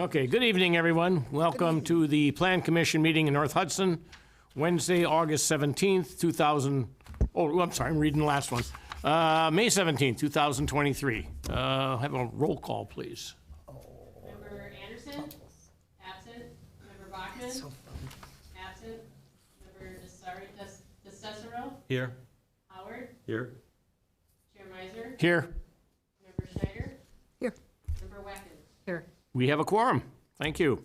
Okay, good evening, everyone. Welcome to the Plan Commission meeting in North Hudson, Wednesday, August 17th, 2000. Oh, I'm sorry, I'm reading the last one. May 17th, 2023. Have a roll call, please. Member Anderson? Absent. Member Bachman? Absent. Member DeCicero? Here. Howard? Here. Chair Miser? Here. Member Schneider? Here. Member Wacken? Here. We have a quorum. Thank you.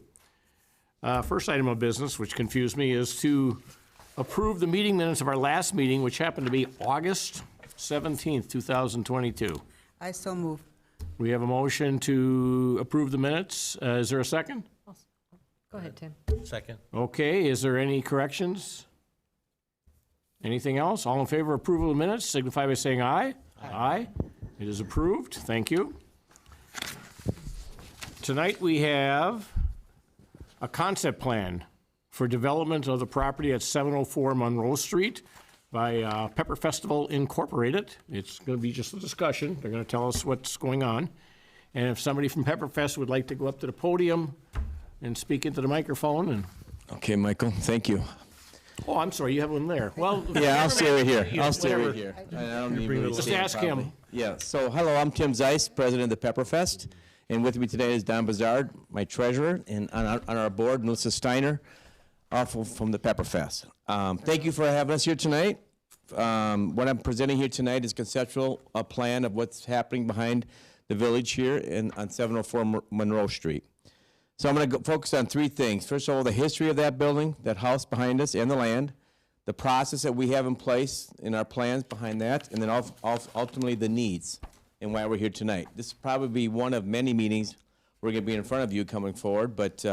First item of business, which confused me, is to approve the meeting minutes of our last meeting, which happened to be August 17th, 2022. I so move. We have a motion to approve the minutes. Is there a second? Go ahead, Tim. Second. Okay, is there any corrections? Anything else? All in favor of approval of the minutes, signify by saying aye. Aye. It is approved. Thank you. Tonight we have a concept plan for development of the property at 704 Monroe Street by Pepper Festival Incorporated. It's going to be just a discussion. They're going to tell us what's going on. And if somebody from Pepper Fest would like to go up to the podium and speak into the microphone and... Okay, Michael, thank you. Oh, I'm sorry, you have one there. Well, Yeah, I'll stay right here. Yeah, I'll stay whatever. right here. I don't need really Just stand ask probably. him. Yeah, so hello, I'm Tim Zeiss, president of the Pepperfest, and with me today is Don Bazard, my treasurer, and on our board, Melissa Steiner, also from the Pepperfest. Thank you for having us here tonight. What I'm presenting here tonight is conceptual a plan of what's happening behind the village here on 704 Monroe Street. So I'm going to focus on three things. First of all, the history of that building, that house behind us, and the land, the process that we have in place in our plans behind that, and then ultimately the needs and why we're here tonight. This will probably be one of many meetings we're going to be in front of you coming forward, but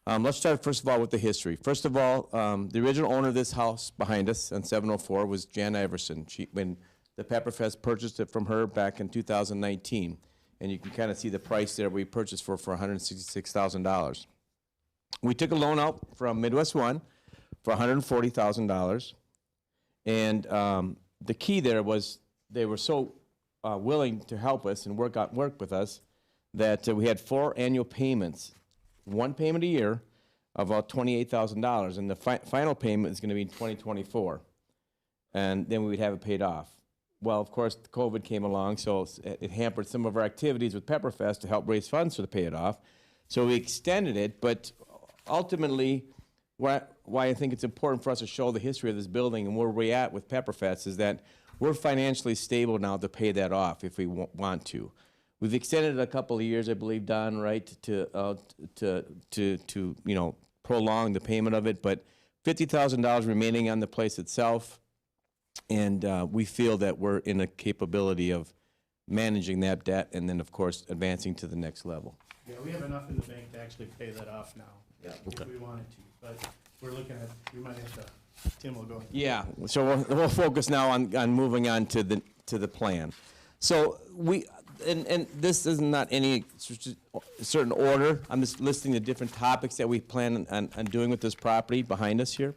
let's start first of all with the history. First of all, the original owner of this house behind us on 704 was Jan Iverson. When the Pepperfest purchased it from her back in 2019, and you can kind of see the price there we purchased for $166,000. We took a loan out from Midwest One for $140,000, and the key there was they were so willing to help us and work with us that we had 4 annual payments, one payment a year of about $28,000, and the final payment is going to be in 2024, and then we would have it paid off. Well, of course, COVID came along, so it hampered some of our activities with Pepperfest to help raise funds to pay it off. So we extended it, but ultimately, why I think it's important for us to show the history of this building and where we're at with Pepperfest is that we're financially stable now to pay that off if we want to. We've extended it a couple of years, I believe, Don, right, to prolong the payment of it, but $50,000 remaining on the place itself. And we feel that we're in a capability of managing that debt and then, of course, advancing to the next level. Yeah, we have enough in the bank to actually pay that off now, if we wanted to. But we're looking at, we might have to, Tim will go. Yeah, so we'll focus now on moving on to the plan. So and this is not any certain order. I'm just listing the different topics that we plan on doing with this property behind us here.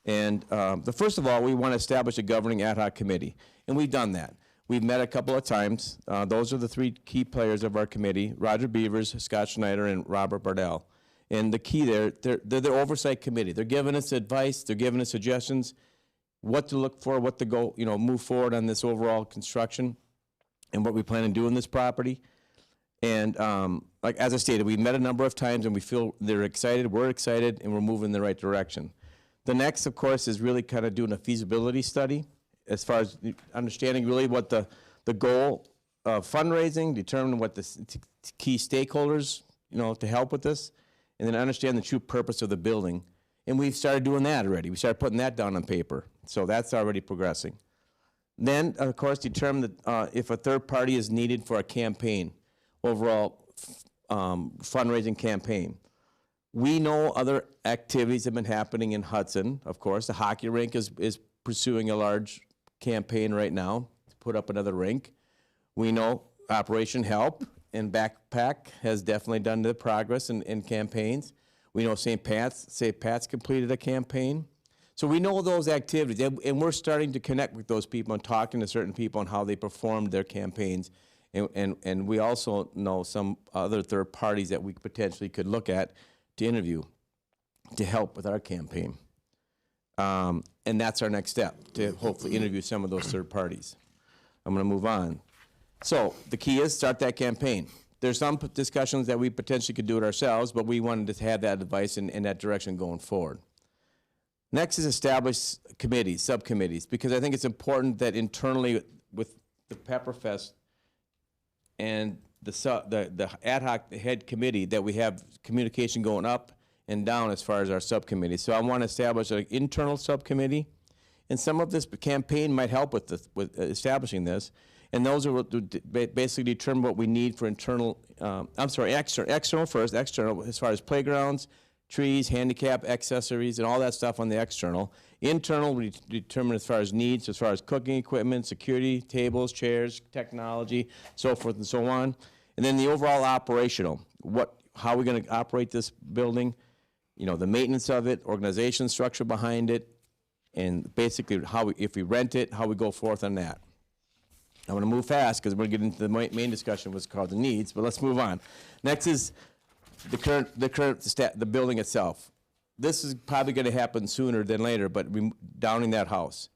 And first of all, we want to establish a governing ad hoc committee, and we've done that. We've met a couple of times. Those are the 3 key players of our committee: Roger Beavers, Scott Schneider, and Robert Bardell. And the key they're the oversight committee. They're giving us advice. They're giving us suggestions, what to look for, what to go, move forward on this overall construction, and what we plan on doing this property. And like as I stated, we've met a number of times, and we feel they're excited. We're excited, and we're moving in the right direction. The next, of course, is really kind of doing a feasibility study as far as understanding really what the goal of fundraising, determine what the key stakeholders, to help with this, and then understand the true purpose of the building. And we've started doing that already. We started putting that down on paper. So that's already progressing. Then, of course, determine that, if a third party is needed for a campaign, overall fundraising campaign. We know other activities have been happening in Hudson, of course. The hockey rink is pursuing a large campaign right now to put up another rink. We know Operation Help and Backpack has definitely done the progress in campaigns. We know St. Pat's completed a campaign. So we know those activities, and we're starting to connect with those people and talking to certain people on how they performed their campaigns And we also know some other third parties that we potentially could look at to interview to help with our campaign. And that's our next step, to hopefully interview some of those third parties. I'm going to move on. So the key is start that campaign. There's some discussions that we potentially could do it ourselves, but we wanted to have that advice in that direction going forward. Next is establish committees, subcommittees, because I think it's important that internally with the Pepperfest and the ad hoc head committee that we have communication going up and down as far as our subcommittees. So I want to establish an internal subcommittee, and some of this campaign might help with establishing this. And those are basically determine what we need for internal, external first, external as far as playgrounds, trees, handicap accessories, and all that stuff on the external. Internal, we determine as far as needs, as far as cooking equipment, security, tables, chairs, technology, so forth and so on. And then the overall operational, how are we going to operate this building, the maintenance of it, organization structure behind it, and basically if we rent it, how we go forth on that. I'm going to move fast because we're going to get into the main discussion, what's called the needs, but let's move on. Next is the building itself. This is probably going to happen sooner than later, but downing that house.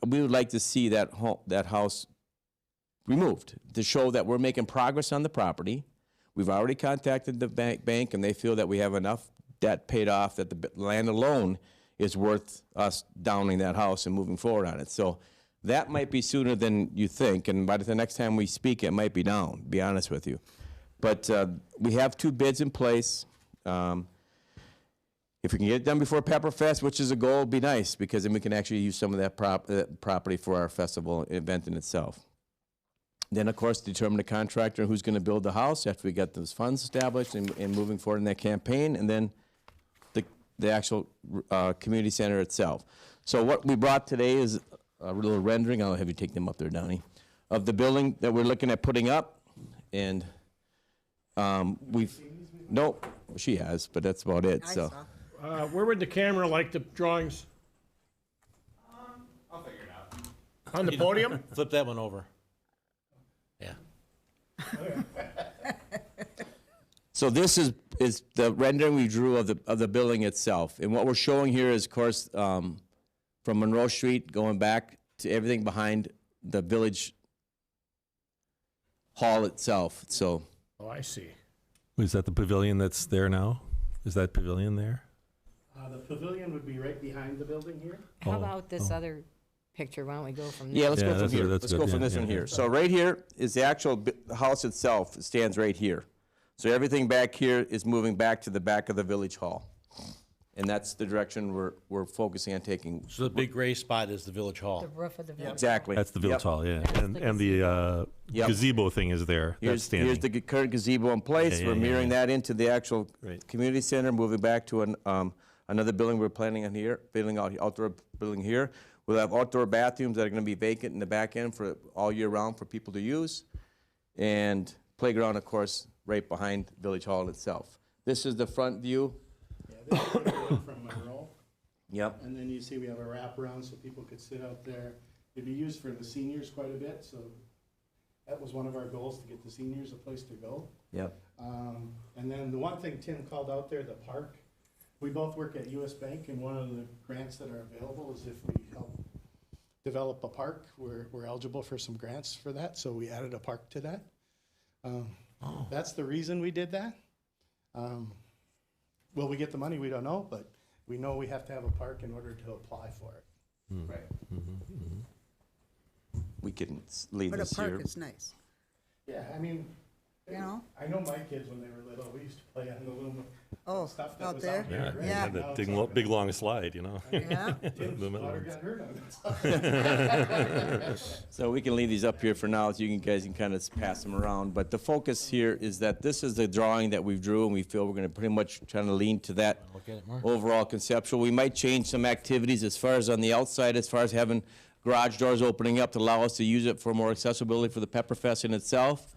We would like to see that house removed to show that we're making progress on the property. We've already contacted the bank, and they feel that we have enough debt paid off that the land alone is worth us downing that house and moving forward on it. So that might be sooner than you think, and by the next time we speak, it might be down, to be honest with you. But we have 2 bids in place. If we can get it done before Pepperfest, which is a goal, it'd be nice, because then we can actually use some of that property for our festival event in itself. Then, of course, determine the contractor who's going to build the house after we get those funds established and moving forward in that campaign, and then the actual community center itself. So what we brought today is a little rendering. I'll have you take them up there, Donnie, of the building that we're looking at putting up. And nope, she has, but that's about it. I So saw. Where would the camera like the drawings? I'll figure it out. On the podium? Flip that one over. Yeah. So this is the rendering we drew of the building itself. And what we're showing here is, of course, from Monroe Street going back to everything behind the village hall itself. So Oh, I see. Is that the pavilion that's there now? Is that pavilion there? The pavilion would be right behind the building here. How Oh, about this other picture? Why don't we go from there? yeah, let's Yeah, go from that's- here. that's Let's good. go from Yeah, this one yeah, here. yeah. So right here is the actual house itself. It stands right here. So everything back here is moving back to the back of the village hall. And that's the direction we're focusing on taking. So the big gray spot is the village hall. The roof of the village. Exactly. That's the village Yep. hall, yeah. And the the Yep. gazebo thing is there. That's Here's standing. the current gazebo in place. Yeah, We're yeah, mirroring yeah. that into the actual Right. community center, moving back to another building we're planning on here, building out outdoor building here. We'll have outdoor bathrooms that are going to be vacant in the back end for all year round for people to use. And playground, of course, right behind Village Hall itself. This is the front view. Yeah, this is the view from Monroe. Yep. And then you see we have a wraparound so people could sit out there. It'd be used for the seniors quite a bit, so that was one of our goals, to get the seniors a place to go. Yep. And then the one thing Tim called out there, the park. We both work at US Bank, and one of the grants that are available is if we help develop a park, we're eligible for some grants for that, so we added a park to that. That's the reason we did that. Will we get the money? We don't know, but we know we have to have a park in order to apply for it. Right. We can leave But a this here. park is nice, Yeah, I mean, you know? I know my kids when they were little, we used to play on the little Oh, stuff that out was there? out there. right? Yeah. Had Now that it's big, all big gone. long slide, you know? Yeah. Tim's The middle daughter ones. got hurt on it. So we can leave these up here for now, so you guys can kind of pass them around. But the focus here is that this is the drawing that we drew, and we feel we're going to pretty much try to lean to that Look at it more. overall conceptual. We might change some activities as far as on the outside, as far as having garage doors opening up to allow us to use it for more accessibility for the Pepperfest in itself.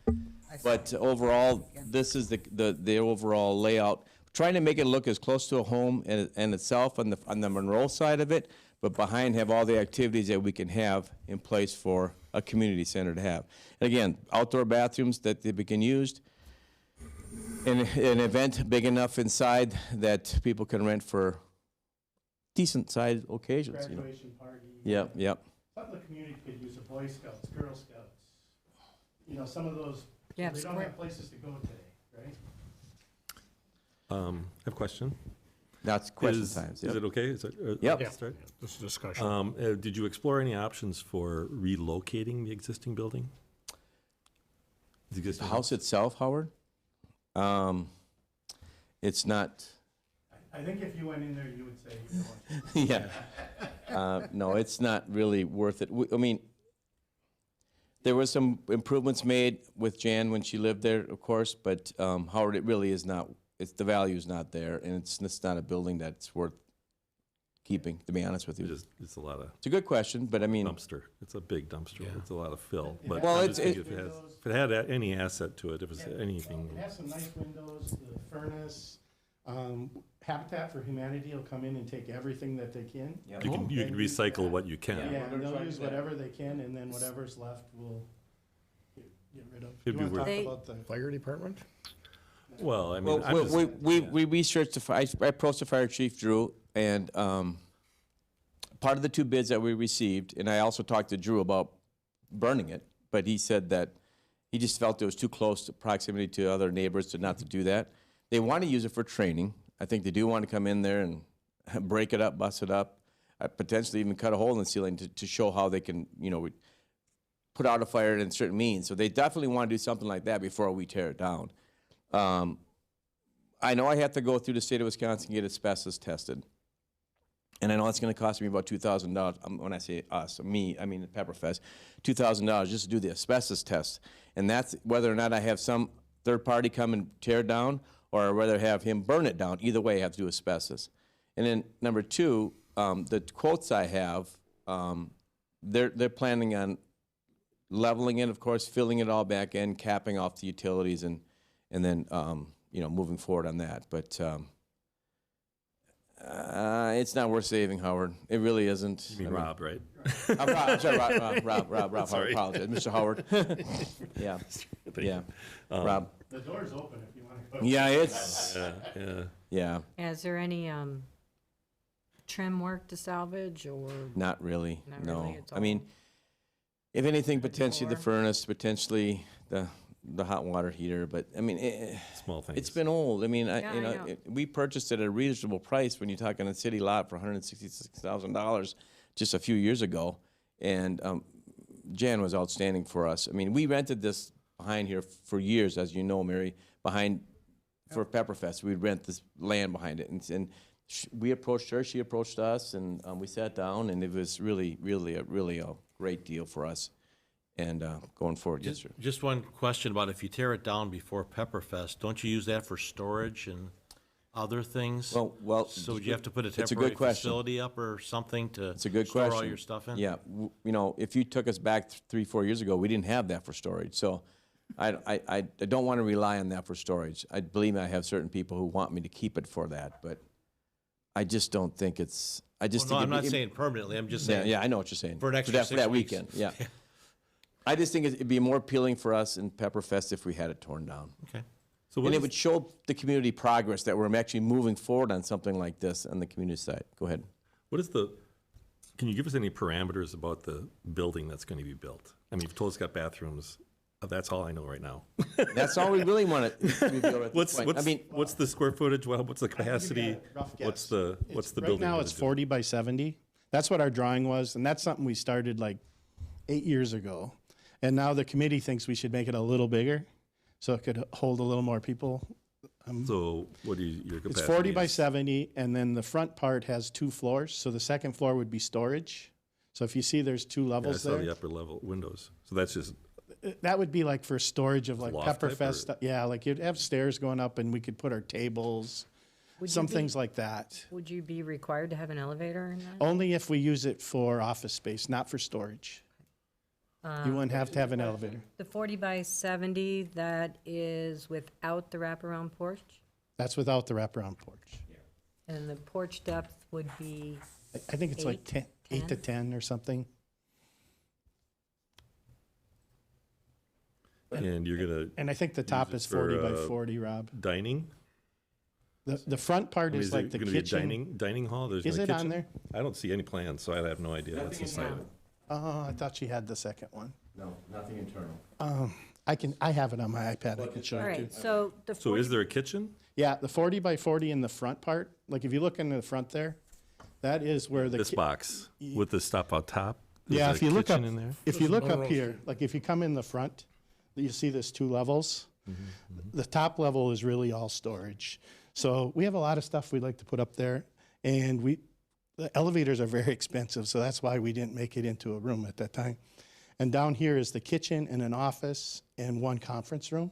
But overall, this is the overall layout. Trying to make it look as close to a home and itself on the Monroe side of it, but behind have all the activities that we can have in place for a community center to have. And again, outdoor bathrooms that they can use, and an event big enough inside that people can rent for decent-sized occasions, you know. Graduation party. Yep, yep. Something the community could use, a Boy Scouts, Girl Scouts. You know, some of those, Yeah, they don't square- have places to go today, right? I have a question. That's question Is- times, Is yep. it okay? Is it, Yep. let's start? This is discussion. Did you explore any options for relocating the existing building? The The existing house itself, Howard, it's not, I think if you went in there, you would say you don't want yeah. No, it's not really worth it. I mean, there was some improvements made with Jan when she lived there, of course, but Howard, it really is not, the value is not there, and it's not a building that's worth keeping, to be honest with you. It's a lot of It's a good question, but I mean, dumpster. It's a big dumpster. Yeah. It's a lot of fill. But Well, I'm it's- just thinking if it had any asset to it, if it's Yeah. anything. It has some nice windows, the furnace. Habitat for Humanity will come in and take everything that they can. You can recycle what you can. Yeah, we're and they'll trying use to do that. whatever they can, and then whatever's left, we'll get rid of. It'd You be wanna worth- talk They- about the Fire department? Well, I mean, well, we researched, I approached the fire chief, Drew, and part of the two bids that we received, and I also talked to Drew about burning it, but he said that he just felt it was too close to proximity to other neighbors to not to do that. They want to use it for training. I think they do want to come in there and break it up, bust it up, potentially even cut a hole in the ceiling to show how they can, put out a fire in certain means. So they definitely want to do something like that before we tear it down. I know I have to go through the state of Wisconsin and get asbestos tested. And I know it's going to cost me about $2,000. When I say us, me, I mean the Pepperfest, $2,000 just to do the asbestos test. And that's whether or not I have some third party come and tear it down, or I'd rather have him burn it down. Either way, I have to do asbestos. And then number two, the quotes I have, they're planning on leveling it, of course, filling it all back in, capping off the utilities, and then moving forward on that. But it's not worth saving, Howard. It really isn't. You mean Rob, right? I'm sorry, Rob. Sorry. I apologize, Mr. Howard. Yeah, yeah, Rob. The door's open if you want to go. Yeah, it's Yeah. Is there any trim work to salvage or? not really. Not No, really, it's I mean, if anything, potentially the Floor. furnace, potentially the hot water heater. But I mean, Small things. it's been old. I mean, Yeah, I know. we purchased it at a reasonable price when you're talking a city lot for $166,000 just a few years ago, and Jan was outstanding for us. I mean, we rented this behind here for years, as you know, Mary, for Pepperfest. We'd rent this land behind it, and we approached her, she approached us, and we sat down, and it was really a great deal for us. And going forward, yes, sir. Just one question about if you tear it down before Pepperfest, don't you use that for storage and other things? Well, So would you have to put a it's a good temporary question. facility up or something to It's a good store question. all your stuff in? Yeah, if you took us back 3-4 years ago, we didn't have that for storage. So I don't want to rely on that for storage. I believe I have certain people who want me to keep it for that, but I just don't think it's. I just Well, no, think I'm not saying permanently, I'm just Yeah, saying. yeah, I know what you're saying. For an extra for 6 that weeks. weekend, yeah. I just think it'd be more appealing for us in Pepperfest if we had it torn down. Okay. So what And it is- would show the community progress that we're actually moving forward on something like this on the community side. Go ahead. can you give us any parameters about the building that's going to be built? I mean, you've told us it's got bathrooms. That's all I know right now. That's all we really want to reveal at this point. What's the square footage? What's the capacity? Rough guess. What's the Right building? now, gonna it's do? 40 by 70. That's what our drawing was, and that's something we started like 8 years ago. And now the committee thinks we should make it a little bigger, so it could hold a little more people. So what do your capacity? It's 40 by is? 70, and then the front part has 2 floors, so the second floor would be storage. So if you see, there's 2 Yeah, I levels saw the there. upper level windows. So that's just That would be like for storage of like Loft type, Pepperfest or- stuff. Yeah, like you'd have stairs going up, and we could put our tables, Would you some be- things like that. Would you be required to have an elevator in that? Only if we use it for office space, not for storage. You wouldn't have to have an elevator. The 40 by 70, that is without the wraparound porch? That's without the wraparound porch. And the porch depth would be, I think it's like 8 to 10? 10 or something. And you're gonna And I think the top it is for, 40 by 40, Rob. dining? The front part I mean, is like the gonna be a kitchen. dining hall? There's Is no it on kitchen? there? I don't see any plans, so I have no idea what's inside it. Oh, I thought she had the second one. No, nothing internal. I have it on my iPad. I can show All it to you. right, so the So is there a kitchen? Yeah, the 40 by 40 in the front part, like if you look into the front there, that is where the. This box with the stop out top? Yeah, There's if a you look up, kitchen in there? if you look up here, like if you come in the front, you see there's 2 levels. The top level is really all storage. So we have a lot of stuff we'd like to put up there, and the elevators are very expensive, so that's why we didn't make it into a room at that time. And down here is the kitchen and an office and 1 conference room.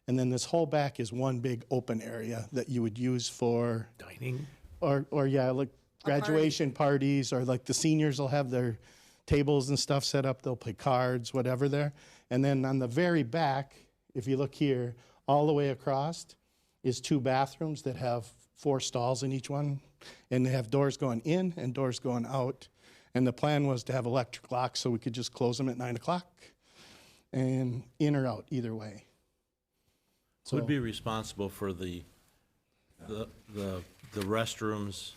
And then this whole back is one big open area that you would use for, Dining? or yeah, like graduation parties, or like the seniors will have their tables and stuff set up. They'll play cards, whatever there. And then on the very back, if you look here, all the way across is 2 bathrooms that have 4 stalls in each one. And they have doors going in and doors going out. And the plan was to have electric locks so we could just close them at 9 o'clock and in or out either way. Who would be responsible for the restrooms?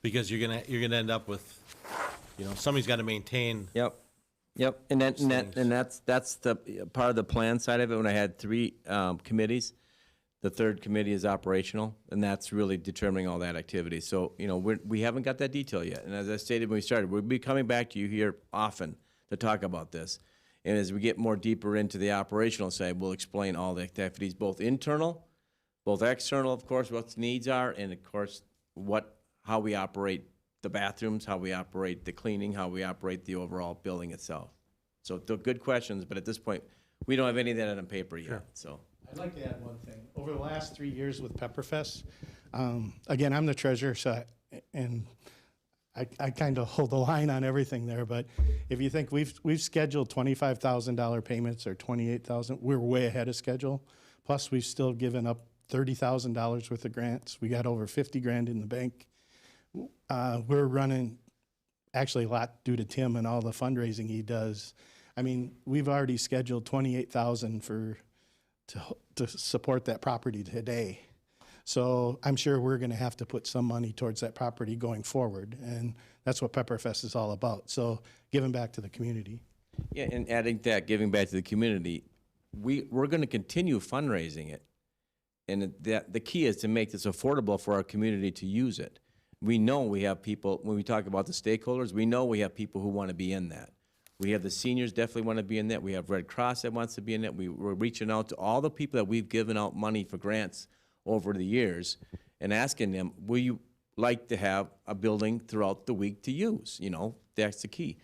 Because you're gonna end up with, somebody's gotta maintain. Yep, yep, and that's the part of the plan side of it. When I had 3 committees, the 3rd committee is operational, and that's really determining all that activity. So, we haven't got that detail yet. And as I stated when we started, we'll be coming back to you here often to talk about this. And as we get more deeper into the operational side, we'll explain all the activities, both internal, both external, of course, what the needs are, and of course, how we operate the bathrooms, how we operate the cleaning, how we operate the overall building itself. So they're good questions, but at this point, we don't have any of that on paper yet, so. I'd like to add one thing. Over the last 3 years with Pepperfest, again, I'm the treasurer, and I kind of hold the line on everything there. But if you think we've scheduled $25,000 payments or $28,000, we're way ahead of schedule. Plus, we've still given up $30,000 worth of grants. We got over 50 grand in the bank. We're running actually a lot due to Tim and all the fundraising he does. I mean, we've already scheduled $28,000 to support that property today. So I'm sure we're going to have to put some money towards that property going forward, and that's what Pepperfest is all about. So giving back to the community. Yeah, and adding that, giving back to the community, we're going to continue fundraising it. And the key is to make this affordable for our community to use it. We know we have people, when we talk about the stakeholders, we know we have people who want to be in that. We have the seniors definitely want to be in that. We have Red Cross that wants to be in that. We're reaching out to all the people that we've given out money for grants over the years and asking them, will you like to have a building throughout the week to use? That's the key.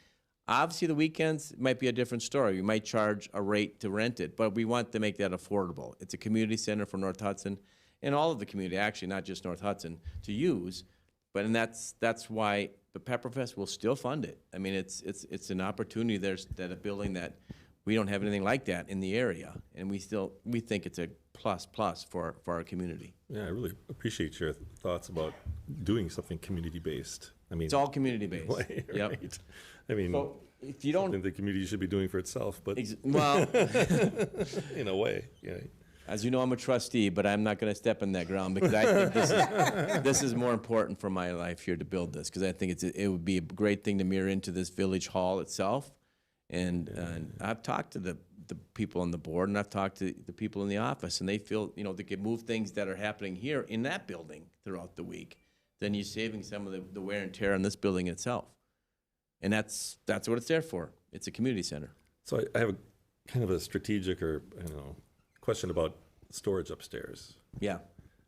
Obviously, the weekends might be a different story. We might charge a rate to rent it, but we want to make that affordable. It's a community center for North Hudson and all of the community, actually, not just North Hudson, to use. And that's why the Pepperfest will still fund it. I mean, it's an opportunity. There's that a building that we don't have anything like that in the area, and we think it's a plus for our community. Yeah, I really appreciate your thoughts about doing something community-based. I mean, It's all community-based. way, Yep. right? I mean, So if you something don't, the community should be doing for itself, but well, in a way, yeah. as you know, I'm a trustee, but I'm not going to step in that ground because I think this is more important for my life here to build this, because I think it would be a great thing to mirror into this village hall itself. And I've talked to the people on the board, and I've talked to the people in the office, and they feel, they could move things that are happening here in that building throughout the week. Then you're saving some of the wear and tear on this building itself. And that's what it's there for. It's a community center. So I have a kind of a strategic or, question about storage upstairs. Yeah.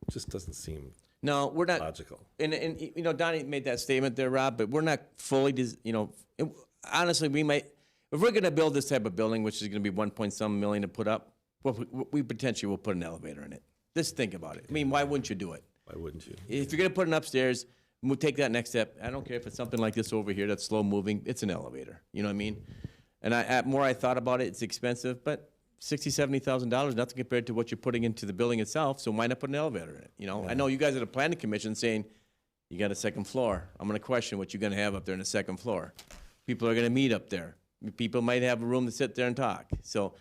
It just doesn't seem No, we're not. logical. And Donnie made that statement there, Rob, but we're not fully, honestly, we might, if we're going to build this type of building, which is going to be 1.some million to put up, well, we potentially will put an elevator in it. Just think about it. I mean, why wouldn't you do it? Why wouldn't you? If you're going to put an upstairs, we'll take that next step. I don't care if it's something like this over here that's slow moving. It's an elevator. You know what I mean? And more I thought about it, it's expensive, but $60,000, $70,000, nothing compared to what you're putting into the building itself. So why not put an elevator in it? Yeah. I know you guys at the planning commission saying you got a second floor. I'm going to question what you're going to have up there in the second floor. People are going to meet up there. People might have a room to sit there and talk. So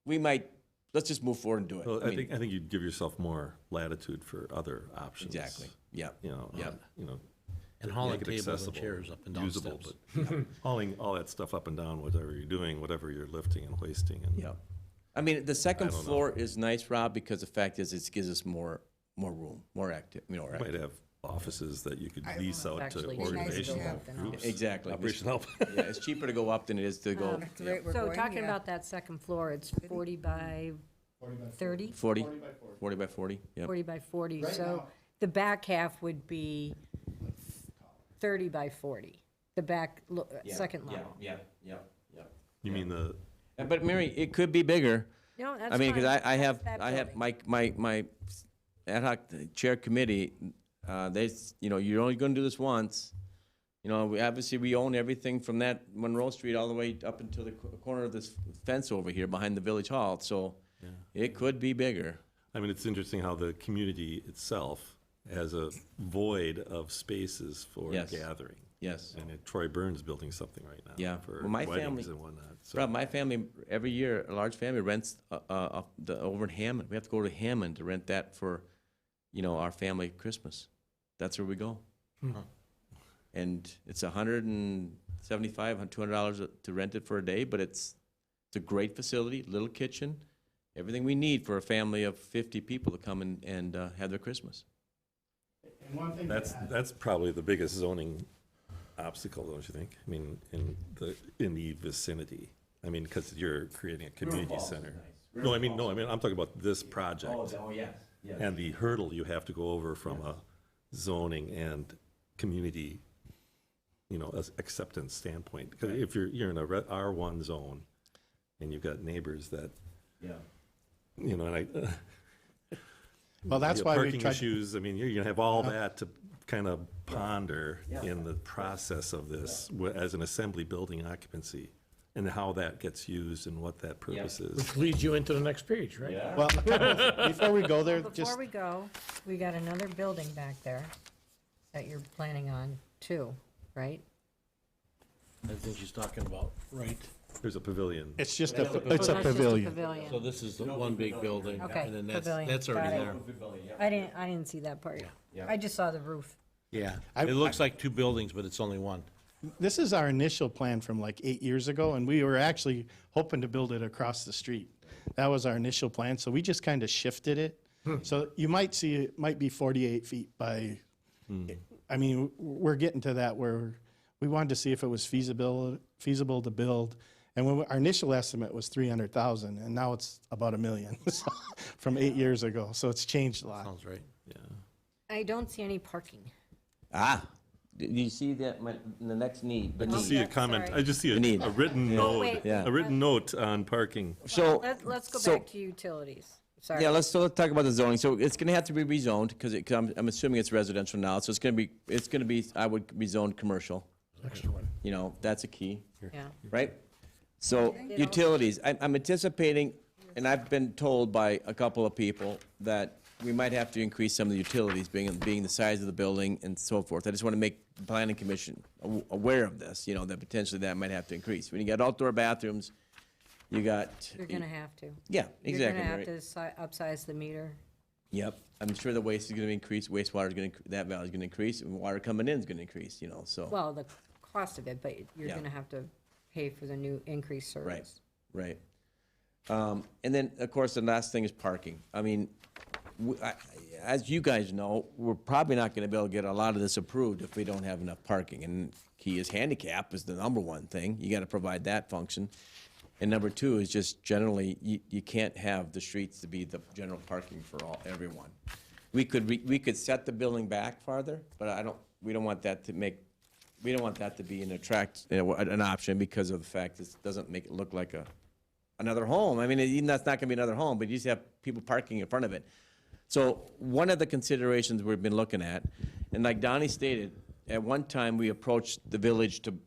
we might let's just move forward and do it. Well, I I mean, think you'd give yourself more latitude for other options. exactly, yeah. You know, Yeah. And to hauling make it tables and accessible, chairs up and down usable, steps. but hauling all that stuff up and down, whatever you're doing, whatever you're lifting and hoisting, and Yeah. I mean, the second don't know. floor is nice, Rob, because the fact is it gives us more room, more active, you might have offices that you could lease out to Actually, nice organizational to have them. groups. Exactly. Operation help. Yeah, it's cheaper to go up than it is to go That's the rate we're So going, talking yeah. about that second floor, it's 40 by 30? 40, 40 by 40. 40 by 40, yep. 40 by 40, Right so now. the back half would be 30 by 40, the back, second level. Yeah. You mean the, But Mary, it could be bigger. No, that's I mean, because fine. I That's have, that I have building. my ad hoc chair committee, you're only gonna do this once. Obviously, we own everything from that Monroe Street all the way up until the corner of this fence over here behind the village hall, so it could be bigger. I mean, it's interesting how the community itself has a void of spaces for Yes. gathering. Yes. And Troy Burns building something right now. Yeah. For Well, my weddings family- and whatnot. So, Rob, my family, every year, a large family rents over in Hammond. We have to go to Hammond to rent that for, our family Christmas. That's where we go. And it's $175, $200 to rent it for a day, but it's a great facility, little kitchen, everything we need for a family of 50 people to come and have their Christmas. And one thing. that's probably the biggest zoning obstacle, don't you think? I mean, in the vicinity. I mean, because you're creating a community center. No, I'm talking about this project. yes. And the hurdle you have to go over from a zoning and community, acceptance standpoint. Because if you're in a R1 zone and you've got neighbors that, Yeah. and Well, that's why we parking tried. issues, I mean, you're gonna have all that to kind of ponder in the process of this as an assembly building occupancy and how that gets used and what that purpose is. Which leads you into the next page, right? Well, before we go there, Before just, we go, we got another building back there that you're planning on too, right? I think she's talking about, right? There's a pavilion. it's just Oh, it's a that's just a pavilion. So pavilion. this is the one big building, Okay, and then pavilion, that's got already it. there. I didn't see that part. I just saw the roof. Yeah, I- it looks like two buildings, but it's only one. This is our initial plan from like 8 years ago, and we were actually hoping to build it across the street. That was our initial plan, so we just kind of shifted it. So you might see it might be 48 feet by, I mean, we're getting to that where we wanted to see if it was feasible to build. And when our initial estimate was 300,000, and now it's about $1 million from 8 years ago. So it's changed a lot. Sounds right. Yeah. I don't see any parking. Do you see that, in the next need? The I just need. see a comment, sorry. I just see The need. a written Oh, note, wait. Yeah. a written note on parking. So, Let's go so- back to utilities. Sorry. yeah, let's talk about the zoning. So it's gonna have to be rezoned, because I'm assuming it's residential now, so it's gonna be, I would rezone commercial. Extra one. That's a key, Yeah. right? So utilities, I'm anticipating, and I've been told by a couple of people that we might have to increase some of the utilities, being the size of the building and so forth. I just want to make the planning commission aware of this, that potentially that might have to increase. When you got outdoor bathrooms, you got. You're gonna have to. Yeah, You're exactly, gonna have Mary. to upsize the meter. Yep, I'm sure the waste is gonna increase, wastewater is gonna, that value is gonna increase, and water coming in is gonna increase, so. Well, the cost of it, but you're Yeah. gonna have to pay for the new increased Right, service. right. And then, of course, the last thing is parking. I mean, as you guys know, we're probably not gonna be able to get a lot of this approved if we don't have enough parking. And key is handicap is the number one thing. You gotta provide that function. And number two is just generally, you can't have the streets to be the general parking for everyone. We could set the building back farther, but we don't want that to be an option because of the fact it doesn't make it look like another home. I mean, even that's not gonna be another home, but you just have people parking in front of it. So one of the considerations we've been looking at, and like Donnie stated, at one time we approached the village to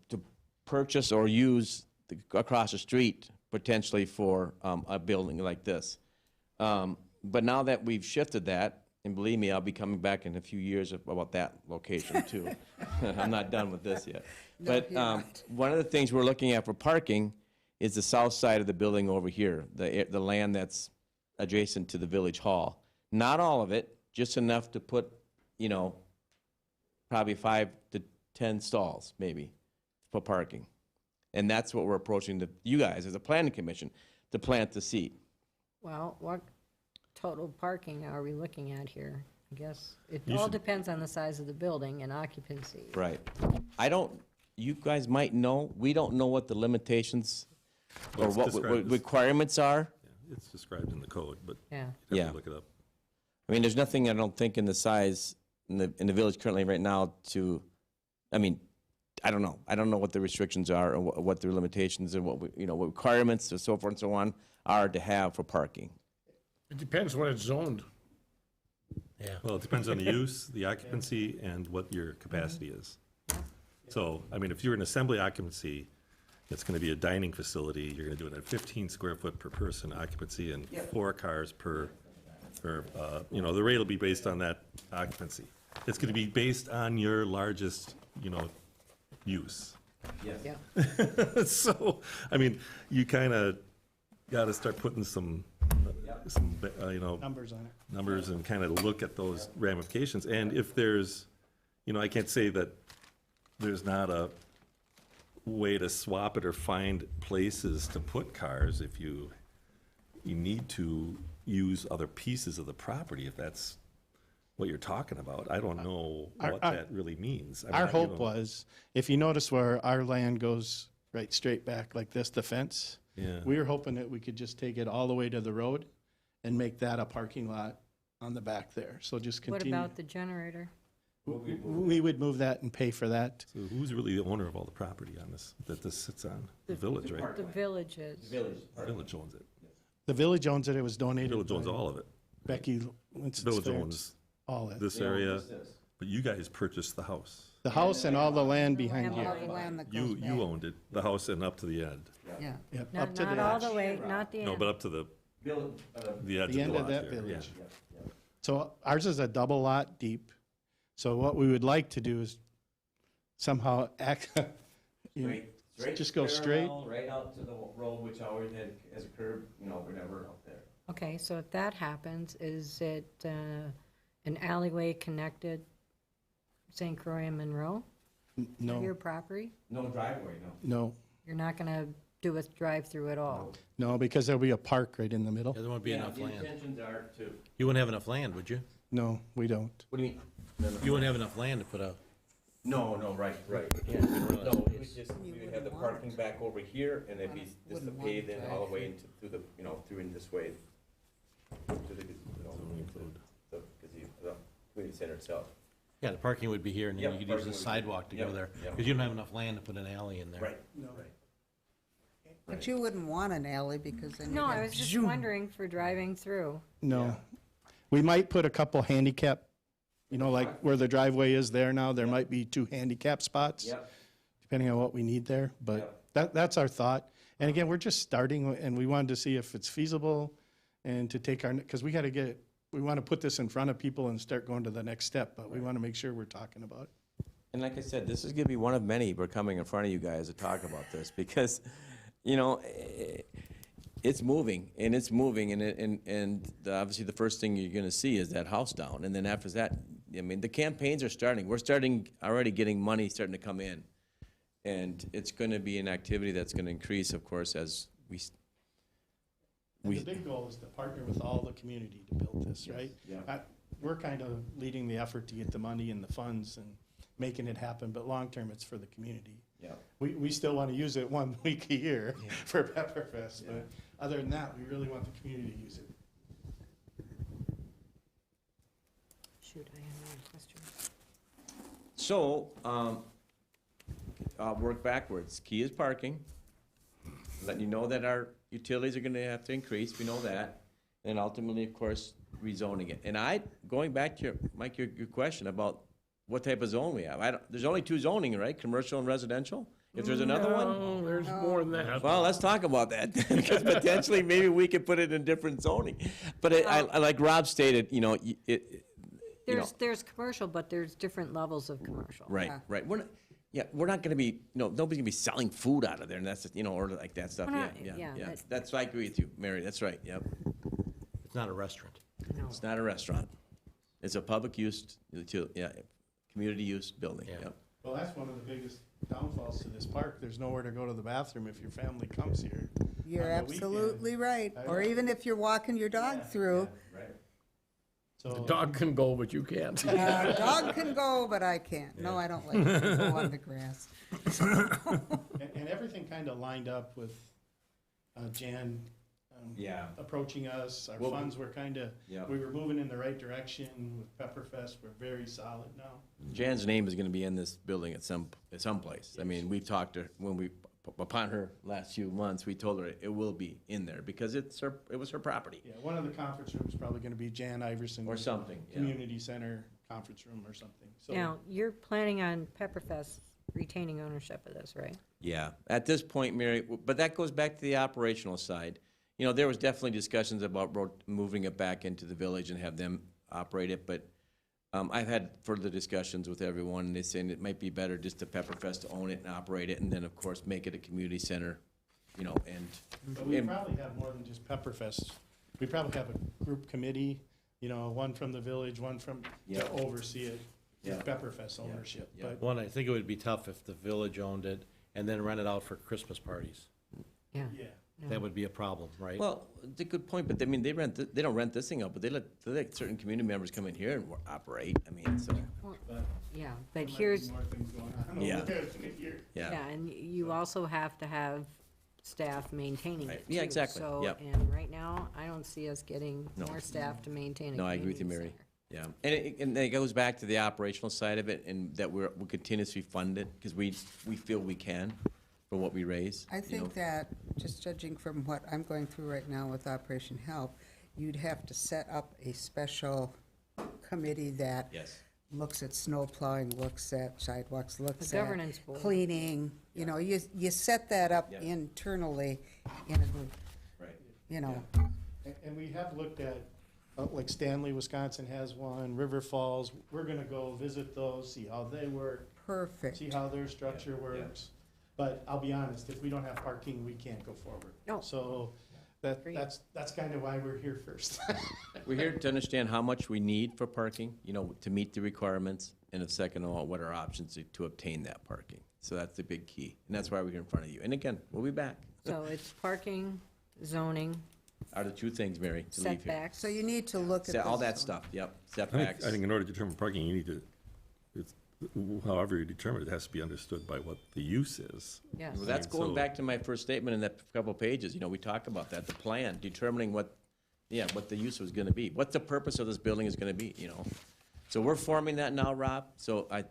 purchase or use across the street potentially for a building like this. But now that we've shifted that, and believe me, I'll be coming back in a few years about that location too. I'm not done with this yet. But one of the things we're looking at for parking is the south side of the building over here, the land that's adjacent to the village hall. Not all of it, just enough to put, you know, probably 5 to 10 stalls, maybe, for parking. And that's what we're approaching you guys as a planning commission, to plant the seed. Well, what total parking are we looking at here? I guess it all depends on the size of the building and occupancy. Right. You guys might know, we don't know what the limitations or Well, it's what described as- requirements are. Yeah, it's described in the code, but Yeah. you Yeah. have to look it up. I mean, there's nothing, I don't think, in the size in the village currently right now I mean, I don't know. I don't know what the restrictions are or what the limitations and what requirements and so forth and so on are to have for parking. It depends when it's zoned. Yeah. Well, it depends on the use, the occupancy, and what your capacity is. So, I mean, if you're an assembly occupancy, it's gonna be a dining facility, you're gonna do it at 15 square foot per person occupancy and 4 cars per, the rate will be based on that occupancy. It's gonna be based on your largest, use. Yeah. So, I mean, you kinda gotta start putting some, Numbers on it. numbers and kind of look at those ramifications. And if there's, I can't say that there's not a way to swap it or find places to put cars if you need to use other pieces of the property, if that's what you're talking about. I don't know what that really means. I mean, Our hope was, if you notice where our land goes right straight back like this, the fence, Yeah. we were hoping that we could just take it all the way to the road and make that a parking lot on the back there. So just What continue. about the generator? We would move that and pay for that. So who's really the owner of all the property on this, that this sits on? The village, right? The villages. The village owns it. The village owns it. It was The donated. village owns by all of it. Becky The Winston's village parents, owns all that. this area, but you guys purchased the house. The house and all the land behind you. All the land that You goes back. owned it, the house and up to the end. Yeah. Yep, Not, up to not the all edge. the way, not the No, end. but up to the edge The of end the of lot that there, yeah. village. So ours is a double lot deep. So what we would like to do is somehow just go straight. Right out to the road, which always has a curb, whatever out there. Okay, so if that happens, is it an alleyway connected St. Croix and Monroe? No, Your property? No driveway, no. no, You're not gonna do a drive-through at all? no, because there'll be a park right in the middle. Yeah, there won't be enough land. intentions are to. You wouldn't have enough land, would you? No, we don't. What do you mean? You wouldn't have enough land to put a, No, right. Yeah, no, we would just, we would have the parking back over here, and it'd be just the Wouldn't want paved in to all the drive way into, through the, through in this way. To the, the community center itself. yeah, the parking would be here, and then Yep, you could use parking the would be- sidewalk to go yep, there. yep. Because you don't have enough land to put an alley in there. No. But you wouldn't want an alley because then you No, I got was just wondering for driving through. No. We might put a couple handicap, like where the driveway is there now, there might be 2 handicap spots. Yep. Depending on what we need there, but that's our thought. And again, we're just starting and we wanted to see if it's feasible and to take because we want to put this in front of people and start going to the next step, but we want to make sure we're talking about it. And like I said, this is gonna be one of many, we're coming in front of you guys to talk about this, because, it's moving, and obviously the first thing you're gonna see is that house down, and then after that, the campaigns are starting, we're already getting money starting to come in. And it's gonna be an activity that's gonna increase, of course, as And the big goal is to partner with all the community to build this, right? Yeah. We're kind of leading the effort to get the money and the funds and making it happen, but long-term, it's for the community. Yeah. We still want to use it 1 week a year for Pepperfest, but other than that, we really want the community to use it. Shoot, I have another question. So, I'll work backwards. Key is parking. Letting you know that our utilities are gonna have to increase, we know that. And ultimately, of course, rezoning it. And going back to Mike, your question about what type of zone we have. There's only 2 zoning, right? Commercial and residential? If there's another one? No, there's more than that. Well, let's talk about that, because potentially, maybe we could put it in different zoning. But I like Rob stated, There's commercial, but there's different levels of commercial. Right, Yeah. right. We're not gonna be, nobody's gonna be selling food out of there, and that's, or like that stuff, We're not- yeah. yeah, That's, I agree with you, Mary, that's right, yep. It's not a restaurant. No. It's not a restaurant. It's a public use, community use building, Yeah. yep. Well, that's one of the biggest downfalls to this park. There's nowhere to go to the bathroom if your family comes here. You're on the weekend. absolutely right. I Or know. even if you're walking your dog through. So, Dog can go, but you can't. Dog can go, but I can't. No, I don't like to go on the grass. and everything kind of lined up with Jan Yeah. approaching us. Our Well, funds were kind of, Yeah. we were moving in the right direction with Pepperfest. We're very solid now. Jan's name is gonna be in this building at some place. I mean, we've talked to, upon her last few months, we told her it will be in there because it was her property. Yeah, one of the conference rooms is probably going to be Jan Iverson. Or something, yeah. Community Center conference room or something. So Now, you're planning on Pepperfest retaining ownership of this, right? Yeah, at this point, Mary, but that goes back to the operational side. You know, there was definitely discussions about moving it back into the village and have them operate it, but I've had further discussions with everyone, and they're saying it might be better just to Pepperfest to own it and operate it, and then, of course, make it a community center, you know, But we and probably have more than just Pepperfest. We probably have a group committee, you know, one from the village, one from, Yeah. to oversee it, Yeah. with Pepperfest ownership. Yeah. But One, I think it would be tough if the village owned it and then rent it out for Christmas parties. Yeah. yeah, That would be a problem, right? Well, it's a good point, but I mean, they don't rent this thing out, but they let certain community members come in here and operate. I mean, so, but Yeah, there but might be here's, more things going on Yeah. over there than here. yeah. yeah, and you also have to have staff maintaining Right. it, Yeah, too. exactly. So, Yep. and right now, I don't see us getting No. more staff to maintain a No, I agree with you, community Mary. center. Yeah, and it goes back to the operational side of it, and that we'll continuously fund it, because we feel we can for what we raise. I you know. think that, just judging from what I'm going through right now with Operation Help, you'd have to set up a special committee that Yes. looks at snow plowing, looks at sidewalks, looks The at governance board. cleaning. You know, you set that up Yeah. internally in a group, Right. you know. And we have looked at, like Stanley, Wisconsin has one, River Falls. We're gonna go visit those, see how they work, Perfect. see how their structure works. But I'll be honest, if we don't have parking, we can't go forward. No. So Agreed. that's kind of why we're here first. We're here to understand how much we need for parking, you know, to meet the requirements, and if second of all, what are our options to obtain that parking. So that's the big key, and that's why we're here in front of you. And again, we'll be back. So it's parking, zoning, Are the two things, Mary, to leave here. setbacks. So you need to look at All this. that stuff, yep, I setbacks. think in order to determine parking, you need to, however you determine it, has to be understood by what the use is. Yes. Well, that's I mean, going so- back to my first statement in that couple of pages, you know, we talk about that, the plan, determining what the use was gonna be, what the purpose of this building is gonna be, you know? So we're forming that now, Rob, so I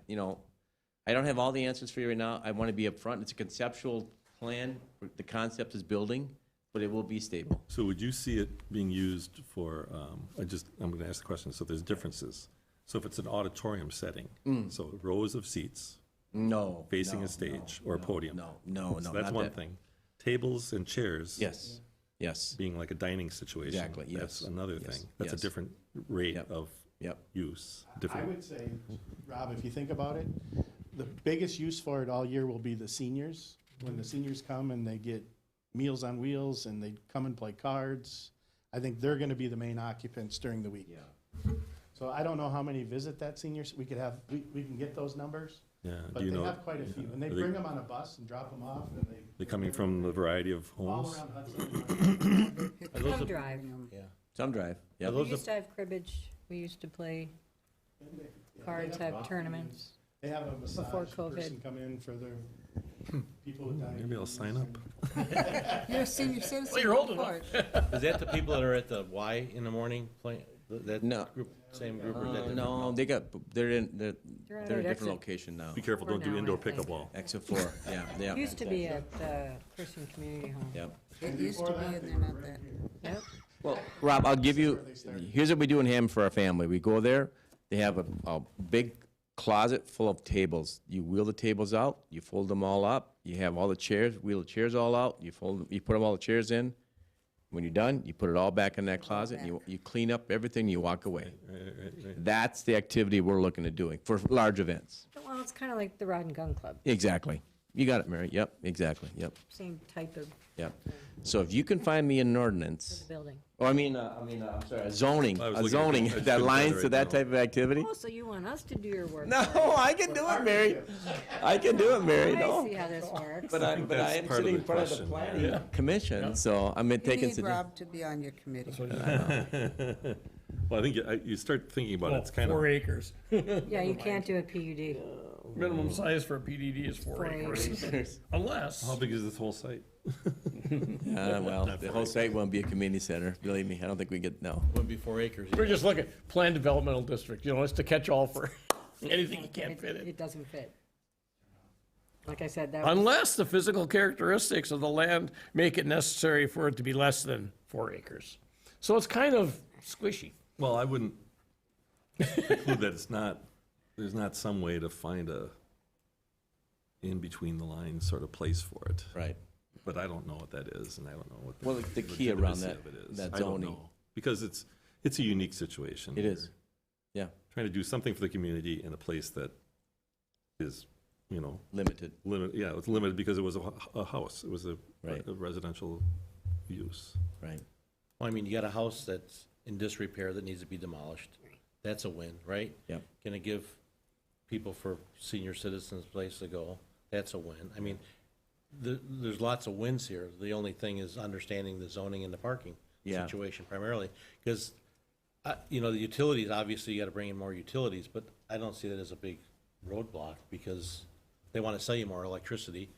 don't have all the answers for you right now, I wanna be upfront, it's a conceptual plan, the concept is building, but it will be stable. So would you see it being used for, I'm gonna ask the question, so there's differences. So if it's an auditorium setting, so rows of seats No. facing no, a stage no, or a no, podium. No, So not that's one that. thing. Tables and chairs. Yes, Being like a dining situation. Exactly, yes. That's another Yes, thing. That's a yes. different rate Yep. of yep, use, I different. would say, Rob, if you think about it, the biggest use for it all year will be the seniors. When the seniors come and they get Meals on Wheels and they come and play cards, I think they're gonna be the main occupants during the week. So I don't know how many visit that seniors, we can get those numbers, Yeah, but do you they know, have quite a few. And they Are bring them on a bus and drop them off and they're coming from a variety of all homes? around Hudson. Some drive. Yeah. some drive, Are yep. We those used to have cribbage, we used to play cards, have tournaments. They have a Before massage COVID. person come in for their people with diabetes. Maybe I'll sign up. You're a senior citizen. Well, you're old report. Is that the people that are at the Y in the morning playing, that No. group, same group? or is that different? No, they're They're in on a that different exit. location now. Be careful, Or don't do now, indoor I think. pickleball. Exit 4, yeah. Used to be at Christian Community Home. Yep. It used to be, and they're not that. Yep. Well, Rob, I'll give you, here's what we do in Hammond for our family. We go there, they have a big closet full of tables. You wheel the tables out, you fold them all up, you have all the chairs, wheel the chairs all out, you put all the chairs in. When you're done, you put it all back in that closet, and you clean up everything, you walk away. That's the activity we're looking at doing for large events. Well, it's kind of like the Rod and Gun Club. Exactly. You got it, Mary. Yep, exactly. Yep, Same type of yep. So if you can find me an for ordinance, the building. or I'm sorry, a zoning, I was a looking at zoning it. I just that couldn't find aligns it to right that now. type of activity? Oh, so you want us to do your work? No, I can do it, Mary. I can do it, Mary. I No. see how this works. But I that's am part of sitting the in front of the question. planning commission, so I'm You taking. need Rob to be on your committee. Well, I think you start thinking about it, it's kind of. 4 acres. Yeah, you can't do a PUD. Minimum size for a PDD is 4 4 acres. Unless, How big is this whole site? Well, the whole site won't be a community center. Believe me, I don't think we get, no. Wouldn't be 4 acres. we're just looking, planned developmental district, it's the catch-all for anything you can't fit in. It doesn't fit. Like I said, that was, Unless the physical characteristics of the land make it necessary for it to be less than 4 acres. So it's kind of squishy. Well, I wouldn't conclude that there's not some way to find a in between the lines sort of place for it. Right. But I don't know what that is, and I don't know what Well, the key around legitimacy that- of it is. that I don't zoning. know. Because it's a unique situation. It is. Yeah, Trying to do something for the community in a place that is, limited. limited, yeah, it's limited because it was a house. It was Right. a residential use. Right. Well, I mean, you got a house that's in disrepair that needs to be demolished. That's a win, right? Yep. Gonna give people for senior citizens a place to go. That's a win. I mean, there's lots of wins here. The only thing is understanding the zoning and the parking Yeah. situation primarily. Because, the utilities, obviously you gotta bring in more utilities, but I don't see that as a big roadblock because they wanna sell you more electricity.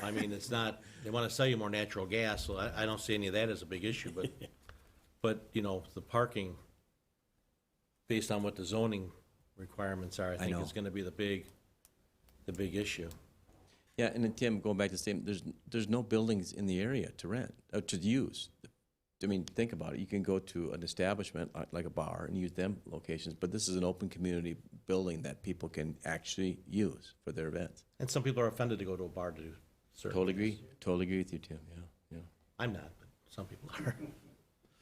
I mean, it's not, they wanna sell you more natural gas, so I don't see any of that as a big issue, but, the parking, based on what the zoning requirements are, I think know. is gonna be the big issue. Yeah, and then Tim, going back to the same, there's no buildings in the area to rent, to use. I mean, think about it. You can go to an establishment like a bar and use them locations, but this is an open community building that people can actually use for their events. And some people are offended to go to a bar to do certain Totally things. agree. Totally agree with you, Tim. Yeah, I'm not, but some people are.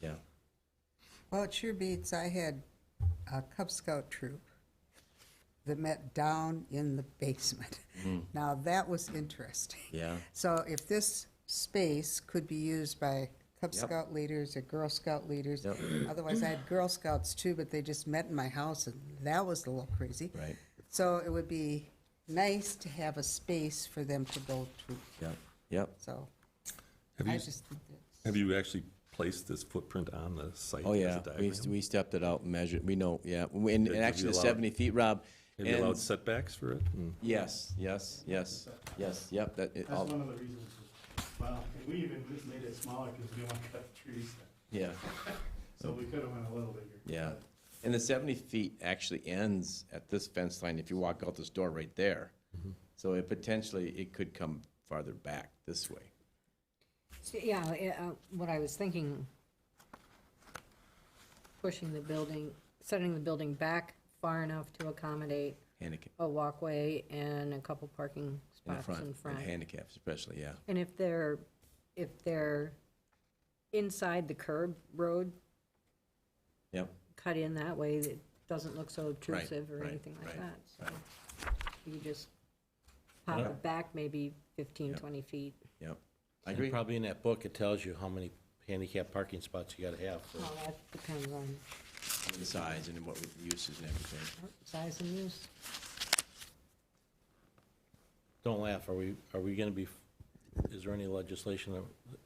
yeah. Well, it sure beats, I had a Cub Scout troop that met down in the basement. Now, that was interesting. Yeah. So if this space could be used by Cub Yep. Scout leaders or Girl Scout leaders, Yep. otherwise I had Girl Scouts too, but they just met in my house and that was a little crazy. Right. So it would be nice to have a space for them to go to, Yep. so Have I you, just think that's. have you actually placed this footprint on the site? Oh, as a yeah. diagram? We stepped it out and measured. We know, yeah. And Have you actually, the allowed- 70 feet, Rob. Have you and- allowed setbacks for it? Yes, yep. That, That's one of the reasons, well, and we even just made it smaller because we didn't want to cut the trees. yeah, So we could have went a little bigger. yeah. And the 70 feet actually ends at this fence line if you walk out this door right there. So it could come farther back this way. yeah, what I was thinking, pushing the building, setting the building back far enough to accommodate Handicap a walkway and a couple parking in the spots front, in front. and handicaps especially, yeah. And if they're inside the curb road, Yep, cut in that way, it doesn't look so obtrusive or right, anything like right, that. So you just pop it back maybe 15, 20 feet. yep. I And agree. probably in that book, it tells you how many handicap parking spots you gotta have. Well, that depends on The size and what uses and everything. size and use. Don't laugh, are we gonna be, is there any legislation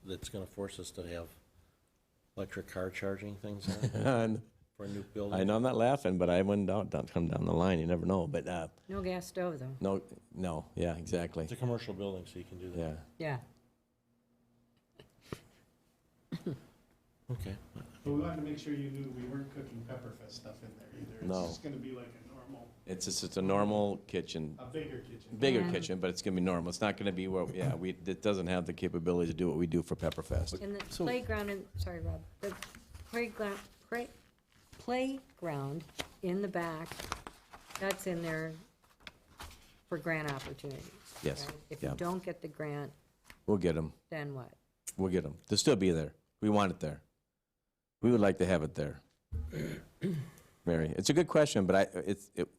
that's gonna force us to have electric car charging things on for a new building? I know I'm not laughing, but I wouldn't come down the line. You never know. But No gas stove, though. no, yeah, exactly. It's a commercial building, so you can do that. Yeah. Yeah. Okay. But we wanted to make sure you knew we weren't cooking Pepperfest stuff in there either. No. It's just gonna be like a normal, It's a normal kitchen, a bigger kitchen. bigger Yeah. kitchen, but it's gonna be normal. It's not gonna be it doesn't have the capability to do what we do for Pepperfest. And the playground, sorry, Rob, the playground in the back, that's in there for grant opportunities. Yes, right? If yeah. you don't get the grant, We'll get them. then what? We'll get them. They'll still be there. We want it there. We would like to have it there. Mary, it's a good question, but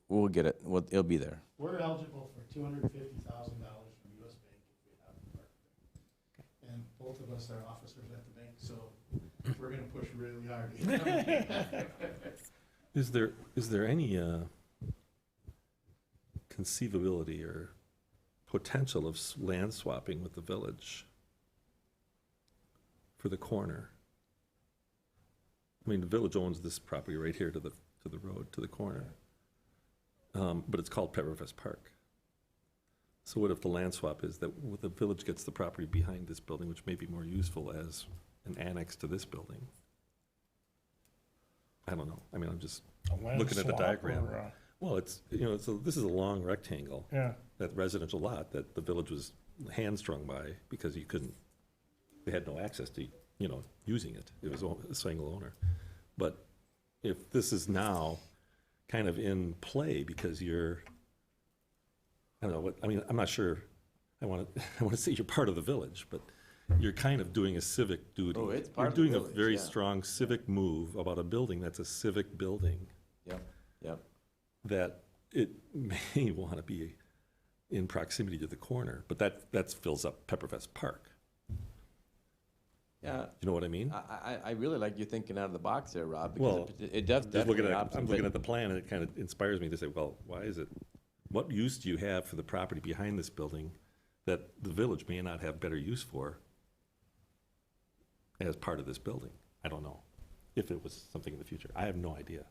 we'll get it. It'll be there. We're eligible for $250,000 from US us are officers at the bank, so we're gonna push really hard. Is there any conceivability or potential of land swapping with the village for the corner? I mean, the village owns this property right here to the road, to the corner. But it's called Pepperfest Park. So what if the land swap is that the village gets the property behind this building, which may be more useful as an annex to this building? I don't know. I mean, I'm just looking at the diagram. Well, it's, so this is a long rectangle. Yeah. That residential lot that the village was hamstrung by because they had no access to, using it. It was a single owner. But if this is now kind of in play because I don't know what, I mean, I'm not sure, I want to say you're part of the village, but you're kind of doing a civic duty. Oh, it's part of You're the doing village, a very yeah. strong civic move about a building that's a civic building Yep. that it may want to be in proximity to the corner, but that fills up Pepperfest Park. Yeah. You know what I mean? I really like you thinking out of the box there, Rob, Well, because it does Just looking definitely at, option, I'm but- looking at the plan, and it kind of inspires me to say, well, why is it, what use do you have for the property behind this building that the village may not have better use for as part of this building? I don't know, if it was something in the future. I have no idea.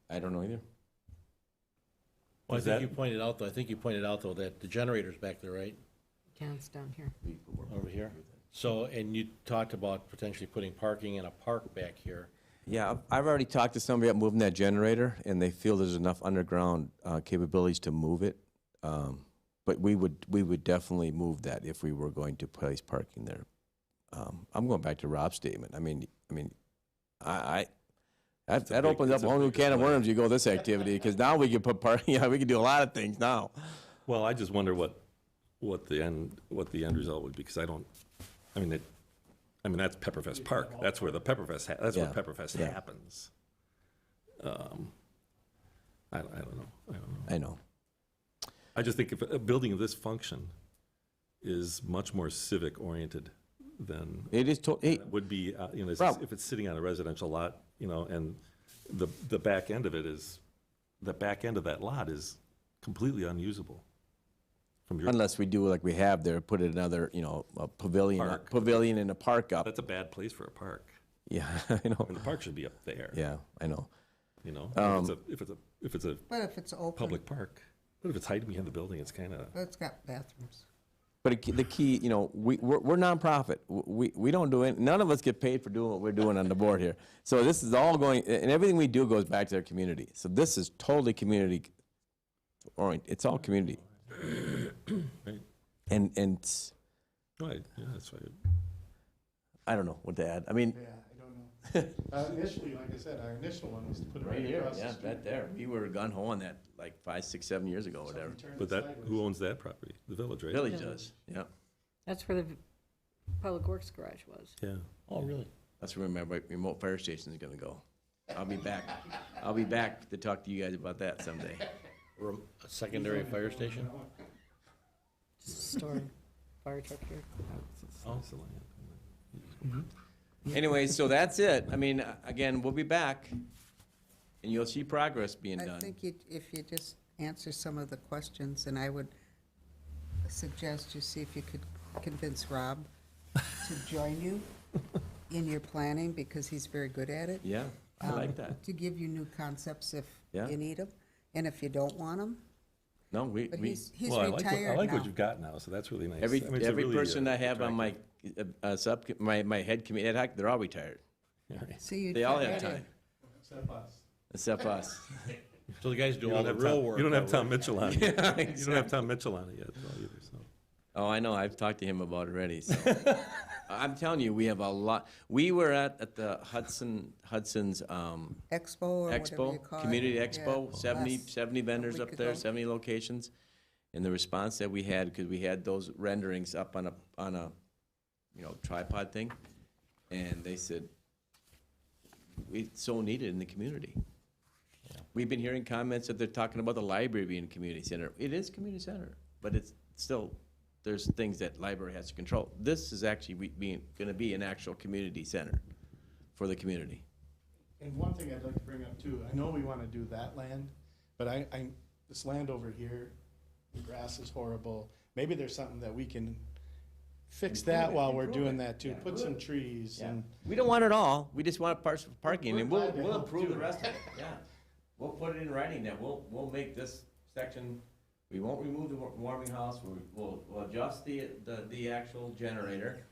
I don't know either. Well, I Is think that- you pointed out, though, that the generator's back there, right? Yeah, it's down here. Over here? So, and you talked about potentially putting parking in a park back here. Yeah, I've already talked to somebody about moving that generator, and they feel there's enough underground capabilities to move it. But we would definitely move that if we were going to place parking there. I'm going back to Rob's statement. I mean, that opens up a whole new can of worms. You go this activity because now we can put parking. Yeah, we can do a lot of things now. Well, I just wonder what the end result would be, because that's Pepperfest Park. That's where the Pepperfest, that's where Yeah. Pepperfest Yeah. happens. I don't know. I know. I just think if a building of this function is much more civic oriented than It is. would be, Rob. if it's sitting on a residential lot, and the back end of it is, the back end of that lot is completely unusable from your, Unless we do like we have there, put another, a pavilion, Park. pavilion and a park up. that's a bad place for a park. Yeah, I know. And the park should be up there. Yeah, I know. If it's a But if it's open, public park. But if it's hiding behind the building, it's kind of, it's got bathrooms. But the key, we're nonprofit. We don't do it. None of us get paid for doing what we're doing on the board here. So this is all going, and everything we do goes back to our community. So this is totally community oriented. It's all community. right? And Right, yeah, that's right. I don't know what to add. I mean, Yeah, I don't know. Initially, like I said, our initial one was to put it right across the street. right there. We were gun ho on that like 5, 6, 7 years ago, or So whatever. we turned But it that, sideways. who owns that property? The village, right? Village does. Yeah. That's where the Public Works garage was. Yeah. Oh, really? That's where my remote fire station is going to go. I'll be back. I'll be back to talk to you guys about that someday. A secondary fire station? Just a store, fire truck here. It's the land. Anyway, so that's it. I mean, again, we'll be back, and you'll see progress being I done. think if you just answer some of the questions, and I would suggest you see if you could convince Rob to join you in your planning, because he's very good at it. Yeah, I like that. To give you new concepts if Yeah. you need them, and if you don't want them. No, But he's Well, I retired like now. what you've got now, so that's really nice. every I mean, it's a every really, person I have on my attractive- my head committee, they're all retired. Yeah, right. So you They all try have to- time, Except us. except us. So the guys do You all don't the have real Tom- work. You don't have that Tom way. Mitchell on it. Yeah, You don't have Tom Mitchell on it yet, though, either, so. Oh, I know. I've talked to him about it already. So I'm telling you, we have a lot. We were at the Hudson's Expo or whatever Expo, you call it. Community Yeah, Expo, 70 last vendors week up there, ago. 70 locations. And the response that we had, because we had those renderings up on a tripod thing, and they said, it's so needed in the community. We've been hearing comments that they're talking about the library being a community center. It is a community center, but it still there's things that library has to control. This is actually gonna be an actual community center for the community. And one thing I'd like to bring up too, I know we want to do that land, but this land over here, the grass is horrible. Maybe there's something that we can fix that while we're doing that too. Put some trees and. We don't want it all, we just want parking, We're and glad to we'll help improve do the it. rest of it, yeah. We'll put it in writing that we'll make this section, we won't remove the warming house, we'll adjust the actual generator,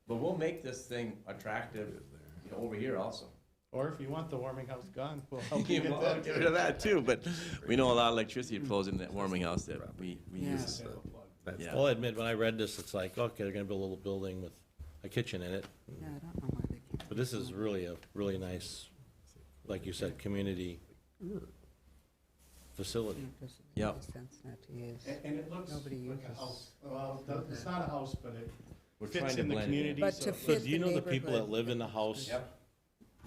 but we'll make this thing attractive, you know, over here also. Or if you want the warming house gone, we'll help you Yeah, get we'll that. get rid of that too, but we know a lot of electricity flows in that warming house that we Yeah. use. That's Yeah. I'll admit, when I read this, it's like, okay, they're gonna build a little building with a kitchen in it. Yeah, I don't know why they can't. But this is really a really nice, like you said, community facility. It doesn't Yep. make sense not to use. And it looks Nobody like a uses house. Well, it's not a house, but it We're fits trying to in the blend it in. community. But so to it So fit do you the know the people that neighborhood. live in the house? Yep.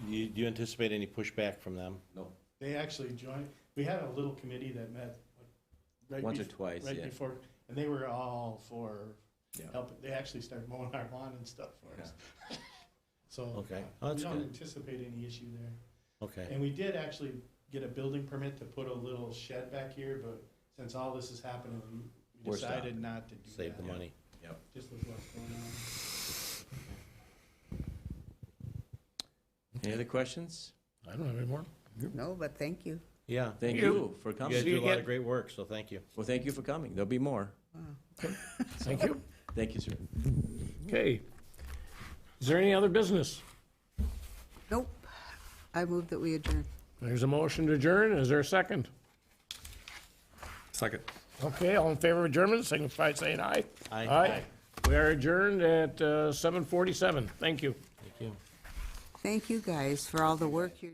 Do you anticipate any pushback from them? No. They actually joined, we had a little committee that met right Once or bef- twice, right yeah. before, and they were all for Yeah. helping. They actually started mowing our lawn and stuff for us. So Okay. we Oh, that's don't good. anticipate any issue there. Okay. And we did actually get a building permit to put a little shed back here, but since all this is happening, we We're decided stopping. not to do that. Save the money. Just with what's going on. Any other questions? I don't have any more. No, but thank you. Yeah. Thank you. you for You coming. guys See do you a lot again. of great work, so thank you. Well, thank you for coming. There'll be more. Thank you. Thank you, sir. Okay. Is there any other business? Nope. I move that we adjourn. There's a motion to adjourn. Is there a second? Second. Okay, all in favor of adjournment, signify by saying aye. Aye. Aye. We are adjourned at 7:47. Thank you. Thank you. Thank you guys for all the work you